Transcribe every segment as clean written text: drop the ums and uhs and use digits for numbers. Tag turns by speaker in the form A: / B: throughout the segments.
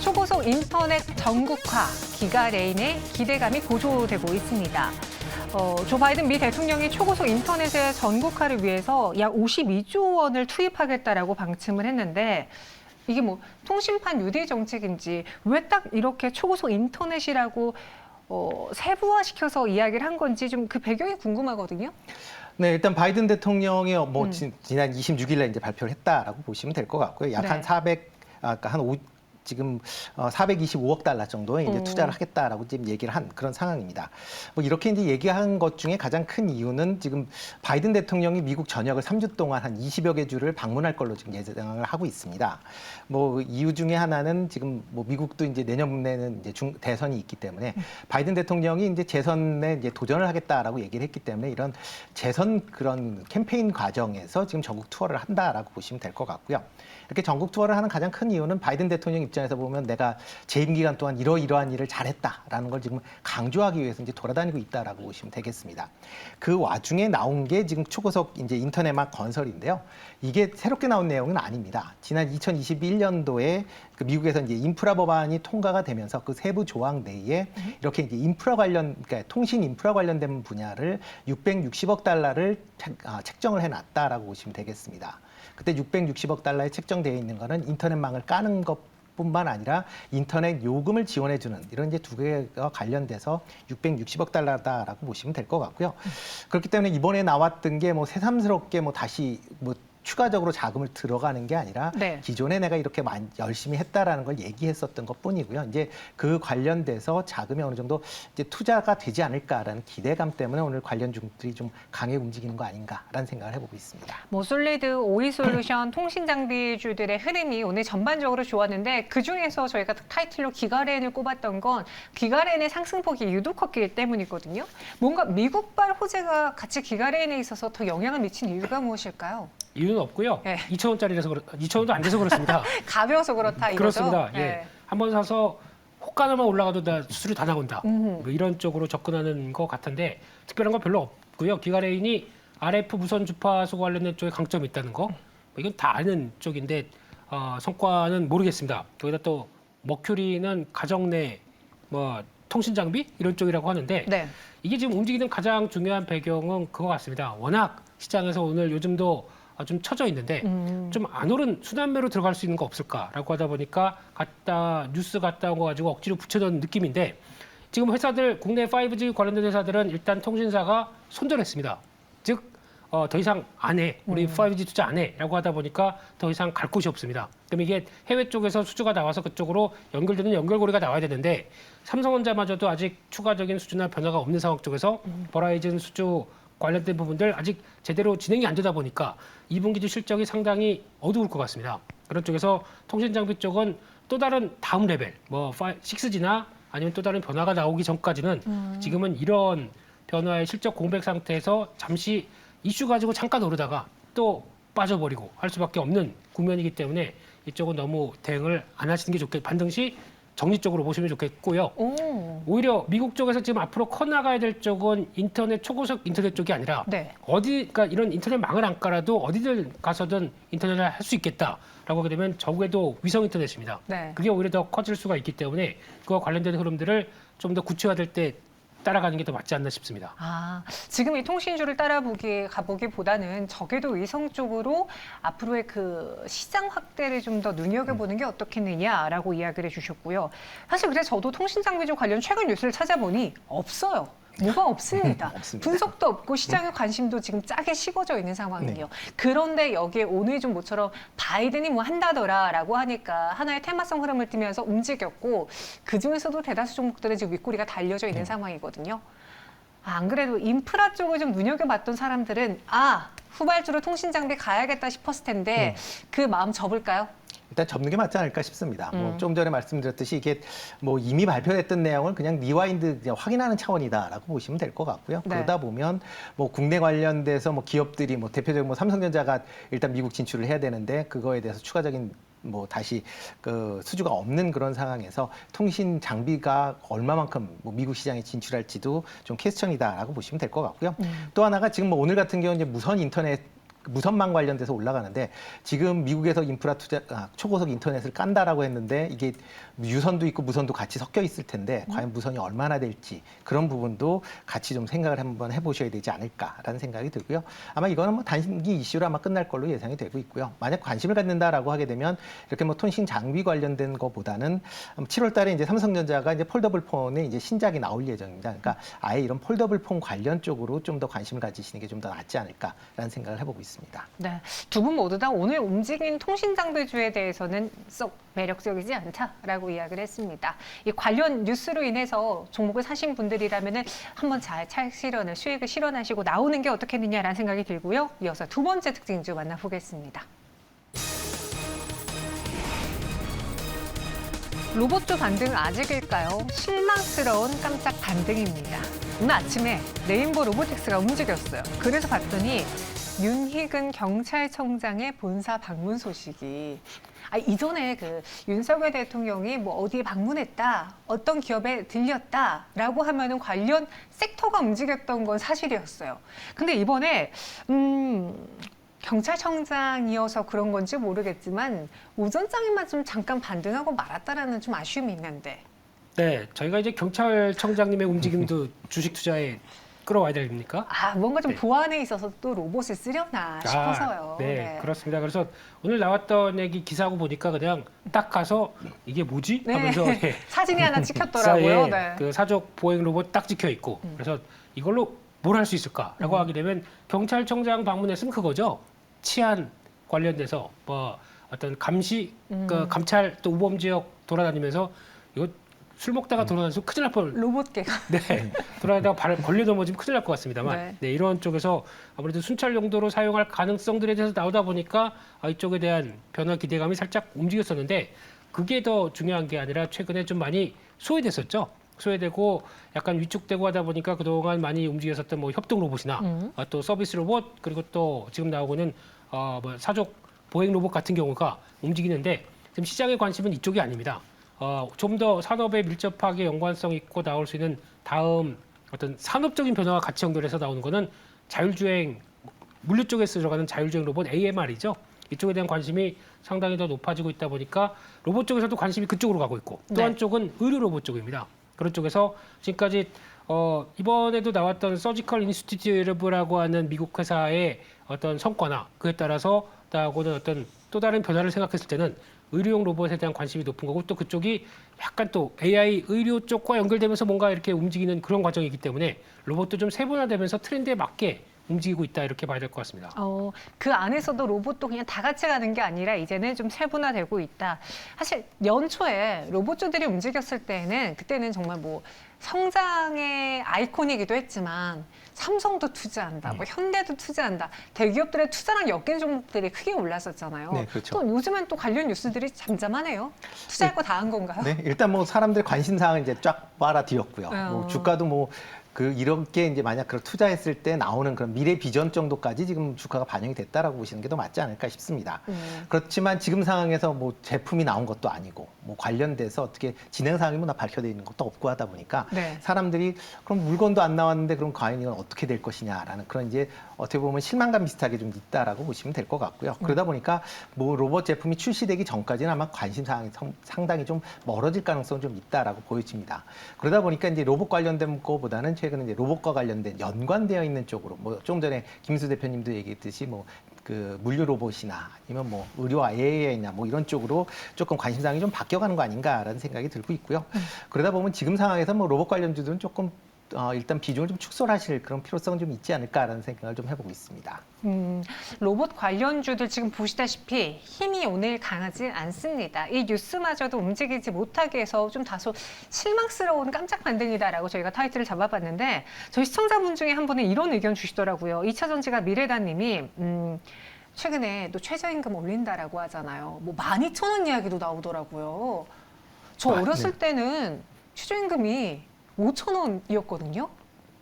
A: 초고속 인터넷 전국화, 기가레인의 기대감이 고조되고 있습니다. 조 바이든 미 대통령이 초고속 인터넷의 전국화를 위해서 약 52조 원을 투입하겠다라고 방침을 했는데 이게 뭐 통신판 뉴딜 정책인지 왜 딱 이렇게 초고속 인터넷이라고 세부화시켜서 이야기를 한 건지 좀 그 배경이 궁금하거든요.
B: 네, 일단 바이든 대통령이 지난 26일에 이제 발표를 했다라고 보시면 될 것 같고요. 약 한 지금 425억 달러 정도의 이제 투자를 하겠다라고 지금 얘기를 한 그런 상황입니다. 뭐 이렇게 이제 얘기한 것 중에 가장 큰 이유는 지금 바이든 대통령이 미국 전역을 3주 동안 한 20여 개 주를 방문할 걸로 지금 예정을 하고 있습니다. 뭐 이유 중에 하나는 지금 뭐 미국도 이제 내년에는 이제 대선이 있기 때문에 바이든 대통령이 이제 재선에 이제 도전을 하겠다라고 얘기를 했기 때문에 이런 재선 그런 캠페인 과정에서 지금 전국 투어를 한다라고 보시면 될 것 같고요. 이렇게 전국 투어를 하는 가장 큰 이유는 바이든 대통령 입장에서 보면 내가 재임 기간 동안 이러이러한 일을 잘했다라는 걸 지금 강조하기 위해서 이제 돌아다니고 있다라고 보시면 되겠습니다. 그 와중에 나온 게 지금 초고속 이제 인터넷망 건설인데요. 이게 새롭게 나온 내용은 아닙니다. 지난 2021년도에 그 미국에서 이제 인프라 법안이 통과가 되면서 그 세부 조항 내에 이렇게 이제 그러니까 통신 인프라 관련된 분야를 660억 달러를 책정을 해놨다라고 보시면 되겠습니다. 그때 660억 달러에 책정되어 있는 거는 인터넷망을 까는 것뿐만 아니라 인터넷 요금을 지원해주는 이런 이제 두 개가 관련돼서 660억 달러다라고 보시면 될 것 같고요. 그렇기 때문에 이번에 나왔던 게 뭐 새삼스럽게 뭐 다시 뭐 추가적으로 자금을 들어가는 게 아니라 기존에 내가 이렇게 열심히 했다라는 걸 얘기했었던 것뿐이고요. 이제 그 관련돼서 자금이 어느 정도 이제 투자가 되지 않을까라는 기대감 때문에 오늘 관련 중들이 좀 강하게 움직이는 거 아닌가라는 생각을 해보고 있습니다.
A: 뭐 솔리드, 오이솔루션, 통신 장비주들의 흐름이 오늘 전반적으로 좋았는데 그 중에서 저희가 타이틀로 기가레인을 꼽았던 건 기가레인의 상승폭이 유독 컸기 때문이거든요. 뭔가 미국발 호재가 같이 기가레인에 있어서 더 영향을 미친 이유가 무엇일까요?
C: 이유는 없고요. 2,000원짜리라서 2,000원도 안 돼서 그렇습니다.
A: 가벼워서 그렇다 이거죠?
C: 그렇습니다. 예. 한번 사서 호가나만 올라가도 다 수수료 다 나온다. 뭐 이런 쪽으로 접근하는 것 같은데 특별한 건 별로 없고요. 기가레인이 RF 무선 주파수 관련된 쪽에 강점이 있다는 거. 뭐 이건 다 아는 쪽인데 성과는 모르겠습니다. 거기다 또 머큐리는 가정 내 뭐 통신 장비 이런 쪽이라고 하는데 이게 지금 움직이는 가장 중요한 배경은 그거 같습니다. 워낙 시장에서 오늘 요즘도 좀 처져 있는데 좀 안 오른 순환매로 들어갈 수 있는 거 없을까라고 하다 보니까 뉴스 갔다 온 거 가지고 억지로 붙여넣은 느낌인데 지금 회사들 국내 5G 관련된 회사들은 일단 통신사가 손절했습니다. 즉 더 이상 안 해. 우리 5G 투자 안 해라고 하다 보니까 더 이상 갈 곳이 없습니다. 그럼 이게 해외 쪽에서 수주가 나와서 그쪽으로 연결되는 연결고리가 나와야 되는데 삼성전자마저도 아직 추가적인 수주나 변화가 없는 상황 쪽에서 버라이즌 수주 관련된 부분들 아직 제대로 진행이 안 되다 보니까 2분기도 실적이 상당히 어두울 것 같습니다. 그런 쪽에서 통신장비 쪽은 또 다른 다음 레벨, 뭐 6G나 아니면 또 다른 변화가 나오기 전까지는 지금은 이런 변화의 실적 공백 상태에서 잠시 이슈 가지고 잠깐 오르다가 또 빠져버리고 할 수밖에 없는 국면이기 때문에 이쪽은 너무 대응을 안 하시는 게 좋겠고 반드시 정리적으로 보시면 좋겠고요. 오히려 미국 쪽에서 지금 앞으로 커나가야 될 쪽은 인터넷 초고속 인터넷 쪽이 아니라 그러니까 이런 인터넷 망을 안 깔아도 어디든 가서든 인터넷을 할 수 있겠다라고 하게 되면 적어도 위성 인터넷입니다. 그게 오히려 더 커질 수가 있기 때문에 그와 관련된 흐름들을 좀 더 구체화될 때 따라가는 게 더 맞지 않나 싶습니다.
A: 지금 이 통신주를 가보기보다는 적어도 위성 쪽으로 앞으로의 그 시장 확대를 좀 더 눈여겨보는 게 어떻겠느냐라고 이야기를 해주셨고요. 사실 그래서 저도 통신장비주 관련 최근 뉴스를 찾아보니 없어요. 뭐가 없습니다. 분석도 없고 시장의 관심도 지금 짜게 식어져 있는 상황이에요. 그런데 여기에 오늘 좀 모처럼 바이든이 뭐 한다더라라고 하니까 하나의 테마성 흐름을 띠면서 움직였고 그중에서도 대다수 종목들은 지금 윗꼬리가 달려져 있는 상황이거든요. 안 그래도 인프라 쪽을 좀 눈여겨봤던 사람들은 후발주로 통신장비 가야겠다 싶었을 텐데 그 마음 접을까요?
B: 일단 접는 게 맞지 않을까 싶습니다. 뭐 좀 전에 말씀드렸듯이 이게 뭐 이미 발표됐던 내용을 그냥 리와인드 확인하는 차원이다라고 보시면 될 것 같고요. 그러다 보면 뭐 국내 관련돼서 뭐 기업들이 뭐 대표적으로 뭐 삼성전자가 일단 미국 진출을 해야 되는데 그거에 대해서 추가적인 뭐 다시 그 수주가 없는 그런 상황에서 통신 장비가 얼마만큼 뭐 미국 시장에 진출할지도 좀 퀘스천이다라고 보시면 될 것 같고요. 또 하나가 지금 뭐 오늘 같은 경우는 이제 무선 인터넷 무선망 관련돼서 올라가는데 지금 미국에서 인프라 투자 초고속 인터넷을 깐다라고 했는데 이게 유선도 있고 무선도 같이 섞여 있을 텐데 과연 무선이 얼마나 될지 그런 부분도 같이 좀 생각을 한번 해보셔야 되지 않을까라는 생각이 들고요. 아마 이거는 뭐 단기 이슈로 아마 끝날 걸로 예상이 되고 있고요. 만약 관심을 갖는다라고 하게 되면 이렇게 뭐 통신 장비 관련된 것보다는 7월달에 이제 삼성전자가 이제 폴더블 폰에 이제 신작이 나올 예정입니다. 그러니까 아예 이런 폴더블 폰 관련 쪽으로 좀 더 관심을 가지시는 게 좀 더 낫지 않을까라는 생각을 해보고 있습니다.
A: 네, 두 분 모두 다 오늘 움직인 통신 장비주에 대해서는 썩 매력적이지 않다라고 이야기를 했습니다. 이 관련 뉴스로 인해서 종목을 사신 분들이라면은 한번 잘 차익 실현을 수익을 실현하시고 나오는 게 어떻겠느냐라는 생각이 들고요. 이어서 두 번째 특징주 만나보겠습니다. 로봇주 반등 아직일까요? 실망스러운 깜짝 반등입니다. 오늘 아침에 레인보 로보틱스가 움직였어요. 그래서 봤더니 윤희근 경찰청장의 본사 방문 소식이 이전에 그 윤석열 대통령이 뭐 어디에 방문했다, 어떤 기업에 들렸다라고 하면은 관련 섹터가 움직였던 건 사실이었어요. 근데 이번에 경찰청장이어서 그런 건지 모르겠지만 오전장에만 좀 잠깐 반등하고 말았다라는 좀 아쉬움이 있는데.
C: 네, 저희가 이제 경찰청장님의 움직임도 주식 투자에 끌어와야 됩니까?
A: 뭔가 좀
C: 네.
A: 보안에 있어서 또 로봇을 쓰려나 싶어서요.
C: 네, 그렇습니다. 그래서 오늘 나왔던 얘기 기사하고 보니까 그냥 딱 가서 이게 뭐지?
A: 네.
C: 하면서 예,
A: 사진이 하나 찍혔더라고요.
C: 예,
A: 네.
C: 그 사족 보행 로봇 딱 찍혀 있고 그래서 이걸로 뭘 할 수 있을까라고 하게 되면 경찰청장 방문했으면 그거죠. 치안 관련돼서 뭐 어떤 감시, 그 감찰 또 우범 지역 돌아다니면서 이거 술 먹다가 돌아다니면서 큰일 날 뻔.
A: 로봇계가.
C: 네, 돌아다니다가 발을 걸려 넘어지면 큰일 날 것 같습니다만, 네, 이런 쪽에서 아무래도 순찰 용도로 사용할 가능성들에 대해서 나오다 보니까 이쪽에 대한 변화 기대감이 살짝 움직였었는데 그게 더 중요한 게 아니라 최근에 좀 많이 소외됐었죠. 소외되고 약간 위축되고 하다 보니까 그동안 많이 움직였었던 뭐 협동 로봇이나 또 서비스 로봇 그리고 또 지금 나오고는 뭐 사족 보행 로봇 같은 경우가 움직이는데 지금 시장의 관심은 이쪽이 아닙니다. 좀 더 산업에 밀접하게 연관성 있고 나올 수 있는 다음 어떤 산업적인 변화와 같이 연결해서 나오는 거는 자율주행 물류 쪽에서 들어가는 자율주행 로봇 AMR이죠. 이쪽에 대한 관심이 상당히 더 높아지고 있다 보니까 로봇 쪽에서도 관심이 그쪽으로 가고 있고 또
A: 네.
C: 한쪽은 의료 로봇 쪽입니다. 그런 쪽에서 지금까지 이번에도 나왔던 서지컬 인스티튜트라고 하는 미국 회사의 어떤 성과나 그에 따라서 나오고는 어떤 또 다른 변화를 생각했을 때는 의료용 로봇에 대한 관심이 높은 거고 또 그쪽이 약간 또 AI 의료 쪽과 연결되면서 뭔가 이렇게 움직이는 그런 과정이기 때문에 로봇도 좀 세분화되면서 트렌드에 맞게 움직이고 있다 이렇게 봐야 될 것 같습니다.
A: 그 안에서도 로봇도 그냥 다 같이 가는 게 아니라 이제는 좀 세분화되고 있다. 사실 연초에 로봇주들이 움직였을 때는 그때는 정말 뭐 성장의 아이콘이기도 했지만 삼성도 투자한다, 뭐 현대도 투자한다. 대기업들의 투자랑 엮인 종목들이 크게 올랐었잖아요.
B: 네, 그렇죠.
A: 또 요즘은 또 관련 뉴스들이 잠잠하네요. 투자할 거 다 한 건가요?
B: 네, 일단 뭐 사람들 관심 사항을 이제 쫙 빨아들였고요. 뭐 주가도 뭐 이렇게 이제 만약 그걸 투자했을 때 나오는 그런 미래 비전 정도까지 지금 주가가 반영이 됐다라고 보시는 게 더 맞지 않을까 싶습니다. 그렇지만 지금 상황에서 뭐 제품이 나온 것도 아니고 뭐 관련돼서 어떻게 진행 사항이 뭐 밝혀져 있는 것도 없고 하다 보니까
A: 네.
B: 사람들이 그럼 물건도 안 나왔는데 그럼 과연 이건 어떻게 될 것이냐라는 그런 이제 어떻게 보면 실망감 비슷하게 좀 있다라고 보시면 될 것 같고요. 그러다 보니까 뭐 로봇 제품이 출시되기 전까지는 아마 관심 사항이 상당히 좀 멀어질 가능성이 좀 있다라고 보여집니다. 그러다 보니까 이제 로봇 관련된 거보다는 최근에 이제 로봇과 관련된 연관되어 있는 쪽으로 뭐 좀 전에 김수 대표님도 얘기했듯이 뭐 그 물류 로봇이나 아니면 뭐 의료 AI나 뭐 이런 쪽으로 조금 관심사항이 좀 바뀌어가는 거 아닌가라는 생각이 들고 있고요. 그러다 보면 지금 상황에서 뭐 로봇 관련주들은 조금 일단 비중을 좀 축소하실 그런 필요성은 좀 있지 않을까라는 생각을 좀 해보고 있습니다.
A: 로봇 관련주들 지금 보시다시피 힘이 오늘 강하지 않습니다. 이 뉴스마저도 움직이지 못하게 해서 좀 다소 실망스러운 깜짝 반등이다라고 저희가 타이틀을 잡아봤는데 저희 시청자분 중에 한 분은 이런 의견 주시더라고요. 2차전지가 미래다님이 최근에 또 최저임금 올린다라고 하잖아요. 뭐 12,000원 이야기도 나오더라고요. 저 어렸을 때는 최저임금이 5,000원이었거든요.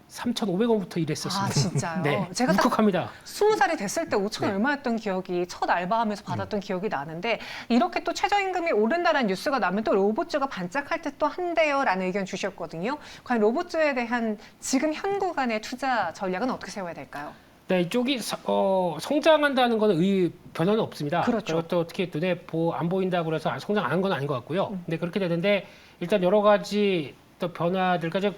C: 3,500원부터 일했었습니다.
A: 진짜요?
C: 네,
A: 제가 딱
C: 울컥합니다.
A: 20살이 됐을 때 5,000원
C: 네.
A: 얼마였던 기억이 첫 알바하면서 받았던 기억이 나는데 이렇게 또 최저임금이 오른다는 뉴스가 나면 또 로봇주가 반짝할 듯도 한데요라는 의견 주셨거든요. 과연 로봇주에 대한 지금 현 구간의 투자 전략은 어떻게 세워야 될까요?
C: 네, 이쪽이 성장한다는 거는 변화는 없습니다.
A: 그렇죠.
C: 그리고 또 특히 눈에 안 보인다고 그래서 성장 안 한 건 아닌 것 같고요. 근데 그렇게 되는데 일단 여러 가지 또 변화들까 즉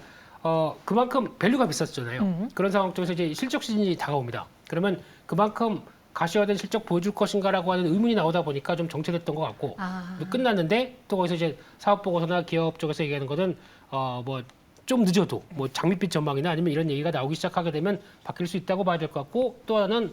C: 그만큼 밸류가 비쌌잖아요. 그런 상황 쪽에서 이제 실적 시즌이 다가옵니다. 그러면 그만큼 가셔야 될 실적 보여줄 것인가라고 하는 의문이 나오다 보니까 좀 정체됐던 것 같고 끝났는데 또 거기서 이제 사업 보고서나 기업 쪽에서 얘기하는 거는 뭐 좀 늦어도 뭐 장밋빛 전망이나 아니면 이런 얘기가 나오기 시작하게 되면 바뀔 수 있다고 봐야 될 것 같고 또 하나는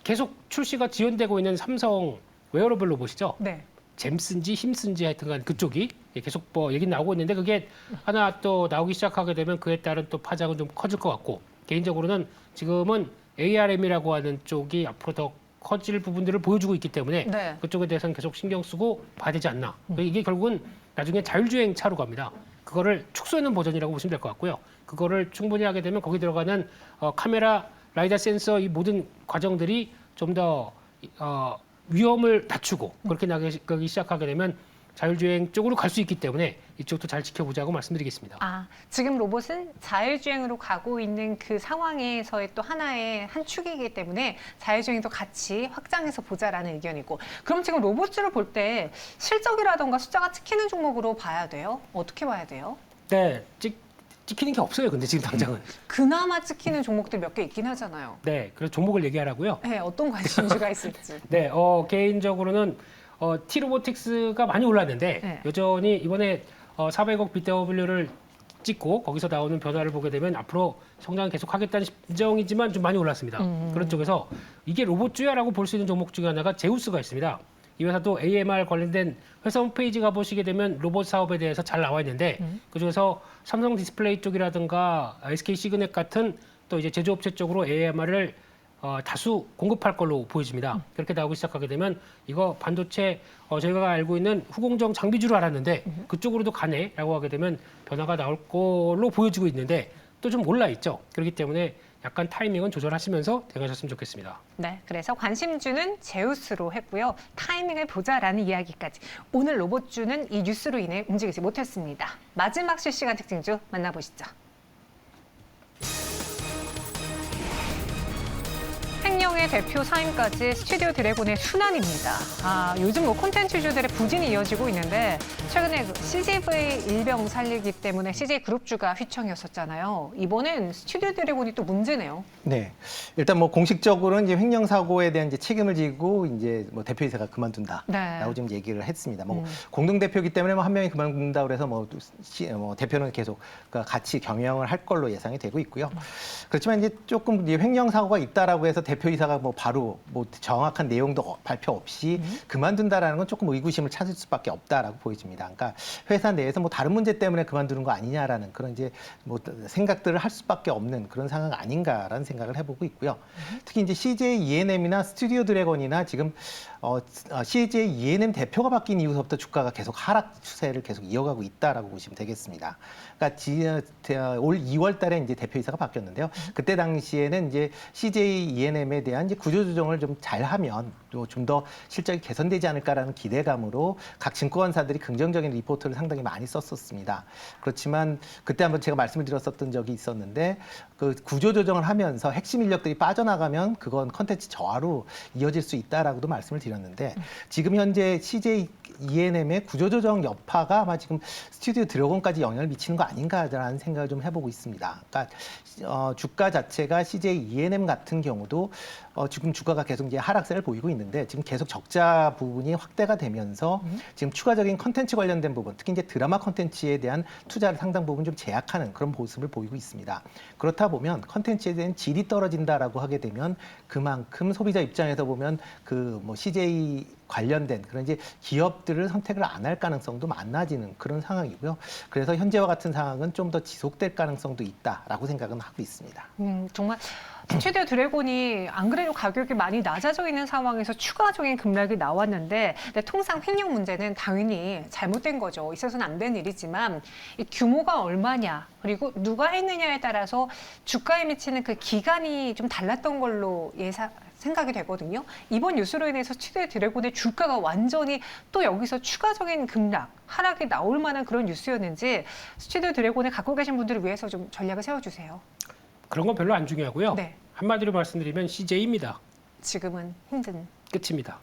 C: 계속 출시가 지연되고 있는 삼성 웨어러블 로봇이죠.
A: 네.
C: 잼슨지 힘슨지 하여튼간 그쪽이 계속 뭐 얘기 나오고 있는데 그게 하나 또 나오기 시작하게 되면 그에 따른 또 파장은 좀 커질 것 같고 개인적으로는 지금은 ARM이라고 하는 쪽이 앞으로 더 커질 부분들을 보여주고 있기 때문에
A: 네.
C: 그쪽에 대해서는 계속 신경 쓰고 봐야 되지 않나. 이게 결국은 나중에 자율주행 차로 갑니다. 그거를 축소하는 버전이라고 보시면 될 것 같고요. 그거를 충분히 하게 되면 거기 들어가는 카메라, 라이다 센서 이 모든 과정들이 좀 더 위험을 낮추고 그렇게 나가기 시작하게 되면 자율주행 쪽으로 갈 수 있기 때문에 이쪽도 잘 지켜보자고 말씀드리겠습니다.
A: 지금 로봇은 자율주행으로 가고 있는 그 상황에서의 또 하나의 한 축이기 때문에 자율주행도 같이 확장해서 보자라는 의견이고 그럼 지금 로봇주를 볼 때 실적이라던가 숫자가 찍히는 종목으로 봐야 돼요? 어떻게 봐야 돼요?
C: 네, 찍히는 게 없어요. 근데 지금 당장은.
A: 그나마 찍히는 종목들 몇 개 있긴 하잖아요.
C: 네, 그래서 종목을 얘기하라고요.
A: 네, 어떤 관심주가 있을지.
C: 네, 개인적으로는 T로보틱스가 많이 올랐는데
A: 네.
C: 여전히 이번에 400억 BW를 찍고 거기서 나오는 변화를 보게 되면 앞으로 성장을 계속하겠다는 심정이지만 좀 많이 올랐습니다. 그런 쪽에서 이게 로봇주야라고 볼 수 있는 종목 중에 하나가 제우스가 있습니다. 이 회사도 AMR 관련된 회사 홈페이지 가보시게 되면 로봇 사업에 대해서 잘 나와 있는데 그중에서 삼성 디스플레이 쪽이라든가 SK 시그넷 같은 또 이제 제조업체 쪽으로 AMR을 다수 공급할 걸로 보여집니다. 그렇게 나오기 시작하게 되면 이거 반도체 저희가 알고 있는 후공정 장비주로 알았는데 그쪽으로도 가네라고 하게 되면 변화가 나올 걸로 보여지고 있는데 또 좀 올라 있죠. 그렇기 때문에 약간 타이밍은 조절하시면서 대응하셨으면 좋겠습니다.
A: 네, 그래서 관심주는 제우스로 했고요. 타이밍을 보자라는 이야기까지. 오늘 로봇주는 이 뉴스로 인해 움직이지 못했습니다. 마지막 실시간 특징주 만나보시죠. 횡령의 대표 사임까지 스튜디오 드래곤의 순환입니다. 요즘 뭐 콘텐츠주들의 부진이 이어지고 있는데 최근에 CGV 일병 살리기 때문에 CJ 그룹주가 휘청이었었잖아요. 이번엔 스튜디오 드래곤이 또 문제네요.
B: 네, 일단 뭐 공식적으로는 이제 횡령 사고에 대한 이제 책임을 지고 이제 뭐 대표이사가 그만둔다라고
A: 네.
B: 지금 얘기를 했습니다. 뭐 공동 대표이기 때문에 뭐 한 명이 그만둔다 그래서 뭐 대표는 계속 같이 경영을 할 걸로 예상이 되고 있고요. 그렇지만 이제 조금 이제 횡령 사고가 있다라고 해서 대표이사가 뭐 바로 뭐 정확한 내용도 발표 없이 그만둔다라는 건 조금 의구심을 찾을 수밖에 없다라고 보여집니다. 그러니까 회사 내에서 뭐 다른 문제 때문에 그만두는 거 아니냐라는 그런 이제 뭐 생각들을 할 수밖에 없는 그런 상황 아닌가라는 생각을 해보고 있고요. 특히 이제 CJ ENM이나 스튜디오 드래곤이나 지금 CJ ENM 대표가 바뀐 이후부터 주가가 계속 하락 추세를 계속 이어가고 있다라고 보시면 되겠습니다. 그러니까 올 2월달에 이제 대표이사가 바뀌었는데요. 그때 당시에는 이제 CJ ENM에 대한 이제 구조조정을 좀 잘하면 또 좀 더 실적이 개선되지 않을까라는 기대감으로 각 증권사들이 긍정적인 리포트를 상당히 많이 썼었습니다. 그렇지만 그때 한번 제가 말씀을 드렸었던 적이 있었는데 그 구조조정을 하면서 핵심 인력들이 빠져나가면 그건 컨텐츠 저하로 이어질 수 있다라고도 말씀을 드렸는데 지금 현재 CJ ENM의 구조조정 여파가 아마 지금 스튜디오 드래곤까지 영향을 미치는 거 아닌가라는 생각을 좀 해보고 있습니다. 그러니까 주가 자체가 CJ ENM 같은 경우도 지금 주가가 계속 이제 하락세를 보이고 있는데 지금 계속 적자 부분이 확대가 되면서 지금 추가적인 컨텐츠 관련된 부분, 특히 이제 드라마 컨텐츠에 대한 투자를 상당 부분 좀 제약하는 그런 모습을 보이고 있습니다. 그렇다 보면 컨텐츠에 대한 질이 떨어진다라고 하게 되면 그만큼 소비자 입장에서 보면 그 뭐 CJ 관련된 그런 이제 기업들을 선택을 안 할 가능성도 많아지는 그런 상황이고요. 그래서 현재와 같은 상황은 좀 더 지속될 가능성도 있다라고 생각은 하고 있습니다.
A: 정말 스튜디오 드래곤이 안 그래도 가격이 많이 낮아져 있는 상황에서 추가적인 급락이 나왔는데 근데 통상 횡령 문제는 당연히 잘못된 거죠. 있어서는 안 된 일이지만 이 규모가 얼마냐 그리고 누가 했느냐에 따라서 주가에 미치는 그 기간이 좀 달랐던 걸로 생각이 되거든요. 이번 뉴스로 인해서 스튜디오 드래곤의 주가가 완전히 또 여기서 추가적인 급락, 하락이 나올 만한 그런 뉴스였는지 스튜디오 드래곤을 갖고 계신 분들을 위해서 좀 전략을 세워주세요.
C: 그런 건 별로 안 중요하고요.
A: 네.
C: 한마디로 말씀드리면 CJ입니다.
A: 지금은 힘든.
C: 끝입니다.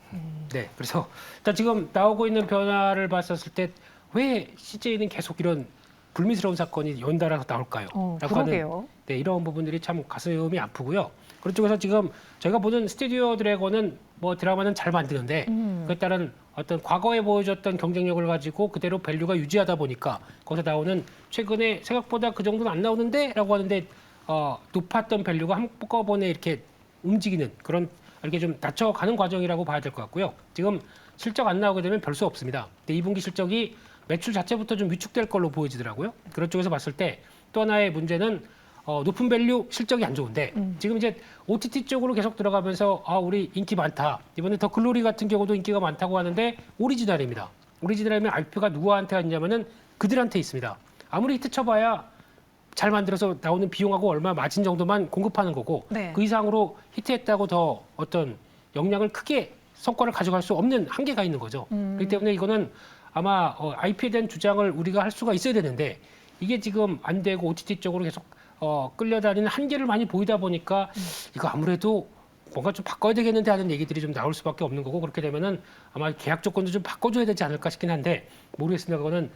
C: 네, 그래서 일단 지금 나오고 있는 변화를 봤었을 때 왜 CJ는 계속 이런 불미스러운 사건이 연달아서 나올까요? 라고 하는
A: 그러게요.
C: 네, 이런 부분들이 참 가슴이 아프고요. 그런 쪽에서 지금 저희가 보는 스튜디오 드래곤은 뭐 드라마는 잘 만드는데 그에 따른 어떤 과거에 보여줬던 경쟁력을 가지고 그대로 밸류가 유지하다 보니까 거기서 나오는 최근에 생각보다 그 정도는 안 나오는데 라고 하는데 높았던 밸류가 한꺼번에 이렇게 움직이는 그런 이렇게 좀 낮춰가는 과정이라고 봐야 될 것 같고요. 지금 실적 안 나오게 되면 별 수 없습니다. 근데 2분기 실적이 매출 자체부터 좀 위축될 걸로 보여지더라고요. 그런 쪽에서 봤을 때 또 하나의 문제는 높은 밸류 실적이 안 좋은데 지금 이제 OTT 쪽으로 계속 들어가면서 우리 인기 많다. 이번에 더 글로리 같은 경우도 인기가 많다고 하는데 오리지널입니다. 오리지널이면 IP가 누구한테 있냐면은 그들한테 있습니다. 아무리 히트 쳐봐야 잘 만들어서 나오는 비용하고 얼마 마진 정도만 공급하는 거고
A: 네.
C: 그 이상으로 히트했다고 더 어떤 역량을 크게 성과를 가져갈 수 없는 한계가 있는 거죠. 그렇기 때문에 이거는 아마 IP에 대한 주장을 우리가 할 수가 있어야 되는데 이게 지금 안 되고 OTT 쪽으로 계속 끌려다니는 한계를 많이 보이다 보니까 이거 아무래도 뭔가 좀 바꿔야 되겠는데 하는 얘기들이 좀 나올 수밖에 없는 거고 그렇게 되면은 아마 계약 조건도 좀 바꿔줘야 되지 않을까 싶긴 한데 모르겠습니다. 그거는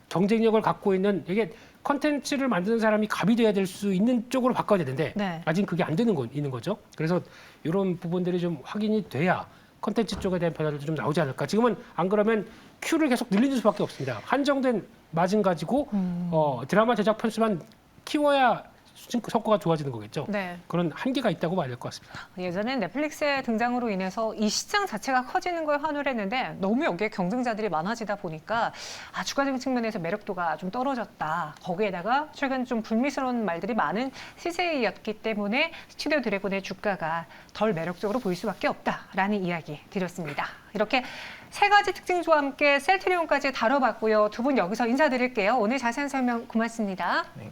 C: 경쟁력을 갖고 있는 이게 컨텐츠를 만드는 사람이 갑이 돼야 될 수 있는 쪽으로 바꿔야 되는데
A: 네.
C: 아직 그게 안 되는 거 있는 거죠. 그래서 이런 부분들이 좀 확인이 돼야 컨텐츠 쪽에 대한 변화도 좀 나오지 않을까. 지금은 안 그러면 큐를 계속 늘리는 수밖에 없습니다. 한정된 마진 가지고 드라마 제작 편수만 키워야 성과가 좋아지는 거겠죠.
A: 네.
C: 그런 한계가 있다고 봐야 될 것 같습니다.
A: 예전엔 넷플릭스의 등장으로 인해서 이 시장 자체가 커지는 걸 환호했는데 너무 여기에 경쟁자들이 많아지다 보니까 주가적인 측면에서 매력도가 좀 떨어졌다. 거기에다가 최근 좀 불미스러운 말들이 많은 CJ였기 때문에 스튜디오 드래곤의 주가가 덜 매력적으로 보일 수밖에 없다라는 이야기 드렸습니다. 이렇게 세 가지 특징주와 함께 셀트리온까지 다뤄봤고요. 두 분 여기서 인사드릴게요. 오늘 자세한 설명 고맙습니다.
B: 네.